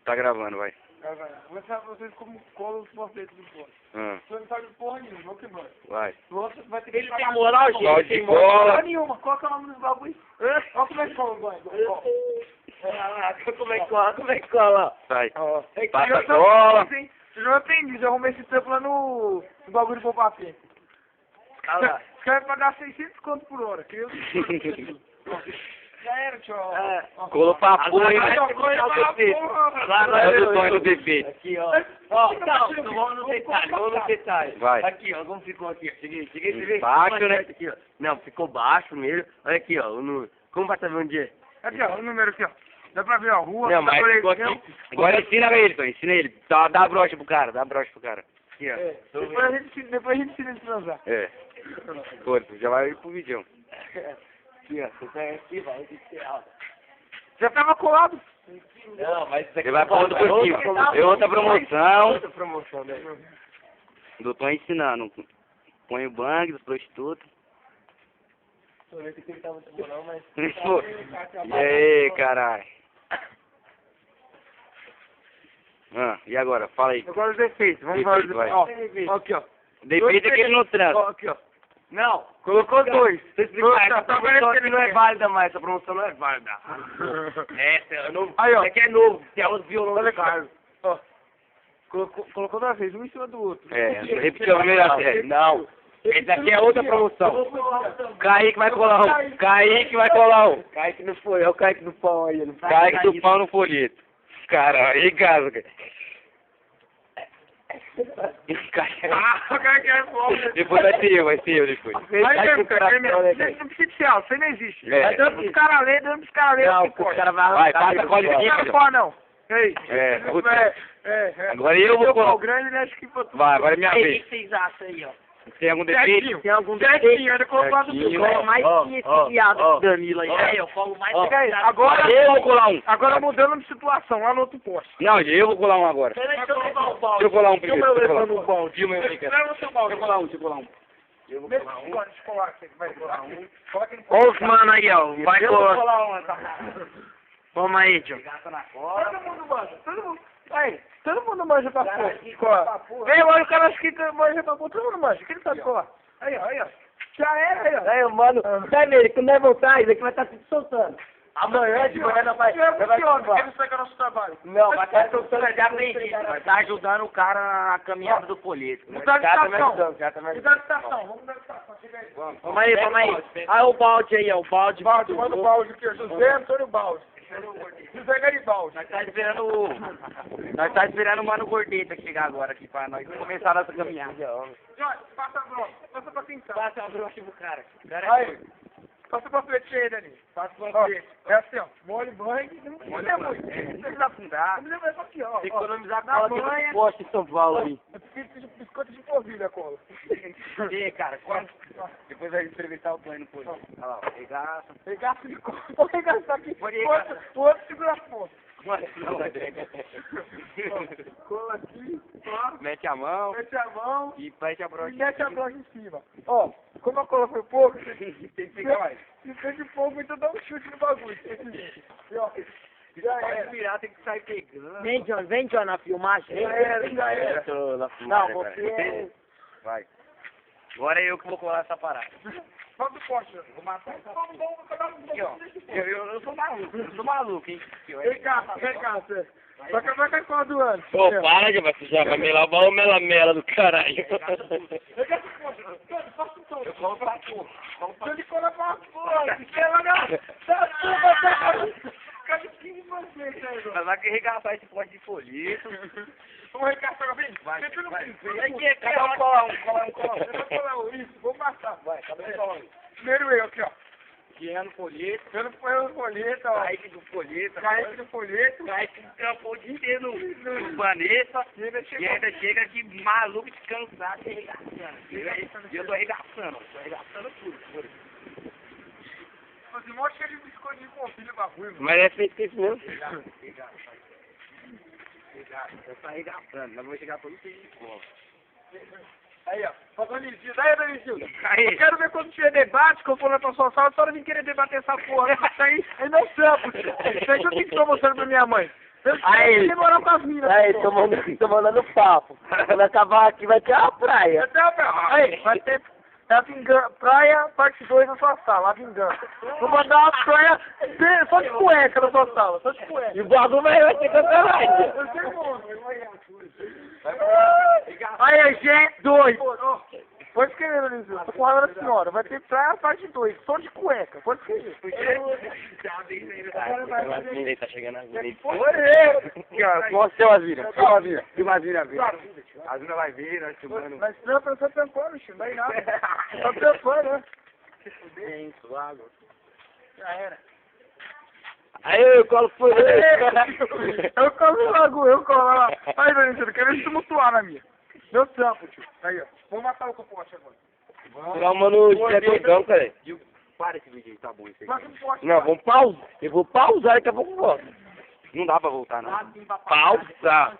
Tá gravando, vai. Vou ensinar pra vocês como cola os panfletos do posto. Você não sabe porra nenhuma, não que mano. Vai. O outro vai ter que... Ele tem moral, gente. Pau de Tem cola. Porra nenhuma, coloca o nome dos bagulho. Olha como é que cola o banho. Como é que cola? Sai. É que Passa eu sou cola. aprendiz, hein? Eu já aprendi, já arrumei esse tempo lá no bagulho do papel. Olha lá. Os caras vão pagar 600 conto por hora, que eu... Já era, tio. Colou pra porra, hein? Agora vai pra porra. É o sonho do defeito. Aqui, ó. Ó, não, vamos no detalhe, Vai. Aqui, ó, como ficou aqui, ó. Cheguei, você vê? Baixo, né? Aqui, ó. Não, ficou baixo mesmo. Olha aqui, ó, o número. Como vai saber onde é? Aqui, ó, o número aqui, ó. Dá pra ver, ó, rua. Não, mas dá pra ficou ver, aqui. Agora ensina ele, Tom. Ensina ele. Dá a brocha pro cara, dá a brocha pro cara. Aqui, ó. Depois a gente ensina ele a transar. É. Força, já vai pro vídeo. Aqui, ó. Você pega aqui, vai inicial. Já tava colado. Não, mas isso aqui Ele vai pra outro curtivo. É outra promoção. Outra promoção, né? Do Tom ensinando. Põe o banco dos prostitutos. Tô vendo que ele tá muito bom, não, mas... E aí, caralho? E agora? Fala aí. Agora os defeitos. Vamos Defeito, falar vai. os defeitos. Ó, aqui, ó. Defeito é que ele não transa. Ó, aqui, ó. Não, Colocou dois. deixa eu explicar, Tá essa promoção aqui não é válida mais, essa promoção não é válida. Essa é novo. Aí, ó. Essa aqui é novo, tem aula de violão Olha do aqui. Carlos. Ó. Colocou duas vezes, um em cima do outro. Repetiu a primeira série. Não, esse aqui é outra promoção. Kaique vai colar um. Kaique vai colar um. Kaique não foi, é o Kaique do pau aí. Não Kaique do pau no folheto. Cara, aí em casa, cara. Ah, o cara quer fogo. Depois vai ser eu depois. Aí mesmo, cara, você não precisa de você não existe. É. Vai dando pros caras ler, Não, os caras vão Vai, passa a cola Não de quero pó, não. Ei. É, puta. É. Agora eu vou Seu colar. pau grande, ele acha que botou. Vai, agora é minha Aí, o vez. que vocês acham aí, ó? Tem algum defeito? Certinho. Tem algum Certinho, ele colocou a do Certinho. seu. Cola mais que esse viado Danilo aí. É, eu falo mais Chega aí, viado. agora, Eu vou colar um. agora mudando de situação, lá no outro posto. Não, eu vou colar um agora. Peraí, deixa eu levar o balde. Deixa eu colar um primeiro. Deixa eu Deixa eu levar colar no balde. Leva o seu balde. um, deixa eu colar um. Eu vou Vê colar se um. pode colar aqui, vai colar um. Coloca no Olha os mano aí, ó. Vai Eu vou colar. colar um, tá? Vamos aí, tio. Todo mundo manja, todo mundo. Aí, todo mundo manja pra porra. Vem, olha o cara acha que manja pra porra, todo mundo manja. Quem sabe colar? Aí, ó. Já era, aí, ó. Aí, mano, vai ver, quando nós voltar, isso aqui vai estar tudo soltando. Amanhã de manhã nós vai Ele segue o nosso trabalho. Não, vai estar soltando, já aprendi. Vai estar ajudando o cara na caminhada do folheto. Mudar de estação. Já tá me Mudar ajudando. de estação, vamos mudar de estação. Chega aí. Vamos aí, vamos aí. Ah, o balde aí, ó, o balde. Balde, manda o balde aqui, ó. José Antônio Balde. José Garibaldi. Nós tá esperando o Mano Gordeta chegar agora aqui pra nós começar a nossa caminhada. Jorge, passa a brocha. Passa pra quintal. Passa a brocha pro cara. Aí. Passa pra frente aí, Dani. Passa pra frente. É assim, ó. Molhe banho. Não precisa muito. Não precisa afundar. Não precisa aqui, ó. Tem que economizar Na cola aqui banha. no poste em São Paulo aí. Eu preciso de biscoito de polvilha, cola. E cara, depois vai entrevistar o plano no posto. Olha lá, ó, regaça. Regaço de cola. Vou regaçar aqui. Pode regaçar. O outro segura a ponta. Mano, Cola aqui. Ó. Mete a mão Mete a mão. e mete a E brocha. mete a brocha em cima. Ó, como a cola foi pouco, Tem que pegar mais. se fez de pouco, então dá um chute no bagulho. E ó, já era. Virar, tem que sair pegando. Vem, John, na filmagem. Já era. Não, você é... Vai. Agora é eu que vou colar essa parada. Solta o poste, vou matar. Aqui, ó. Eu sou maluco, hein? Vem cá, você. Só que vai cair qual do ano. Pô, para de vacilar, vai melar o mela do caralho. Vem cá, esse poste. Faça um todo. Eu colo pra porra. Ele cola pra fora. Ela não. Tá tudo. Cadê que você aí, Mas vai arregaçar esse pote de folheto. vamos arregaçar agora, vem. Vai, Sempre no vai. piso. Vem aqui, ó. Colar um. Eu vou colar um. Isso, vou passar. Vai, cadê o colar um? Primeiro eu aqui, ó. Guiando folheto. Eu não ponho no folheto, ó. Kaique do folheto. Kaique no folheto. Kaique trampou o dia inteiro no Vanessa. E ainda E chegou. ainda chega aqui maluco, descansado e arregaçando. E eu tô arregaçando tudo. Mas um monte de biscoito de polvilha, bagulho, mano. Mas é feito isso mesmo. Eu tô arregaçando, nós vamos chegar todo cheio de cola. Aí, ó. Pra Donizinho. Daí, Donizinho. Aí. Eu quero ver quando tiver debate, que eu for na tua sala, a senhora vem querer debater essa porra. Isso aí é meu sampo, tio. Isso aí que eu tenho que estar mostrando pra minha mãe. Aí, demorar com as minas. Aí, tô mandando papo. Quando acabar aqui vai ter uma praia. Aí, vai ter a vingança, praia, parte 2 na sua sala, a vingança. Vou mandar uma praia só de cueca na sua sala, só de cueca. E o bagulho vai ter cancelagem. Aí, é G2. Pode escrever, Luizinho. Tô com raiva da senhora. Vai ter praia, parte 2, só de cueca. Pode escrever. Tá chegando a vida. Mostra a Azira. Olha a Azira. E uma Azira vem. A Azira vai vir, nós filmando. Mas não, eu só tampando, não vai nada. Só tampando, né? É isso, água. Já era. Aí eu colo por Eu colo logo, eu colo lá. Aí, Danilo, quero ver se tumultuar na minha. Meu trampo, tio. Aí, ó. Vamos matar o capote agora. Tirar uma no Chegão, cara. Para esse vídeo aí, tá bom isso aí. Mata o capote. Não, vamos pausar. Eu vou pausar e daqui a pouco volto. Não dá pra voltar, não. Pausa.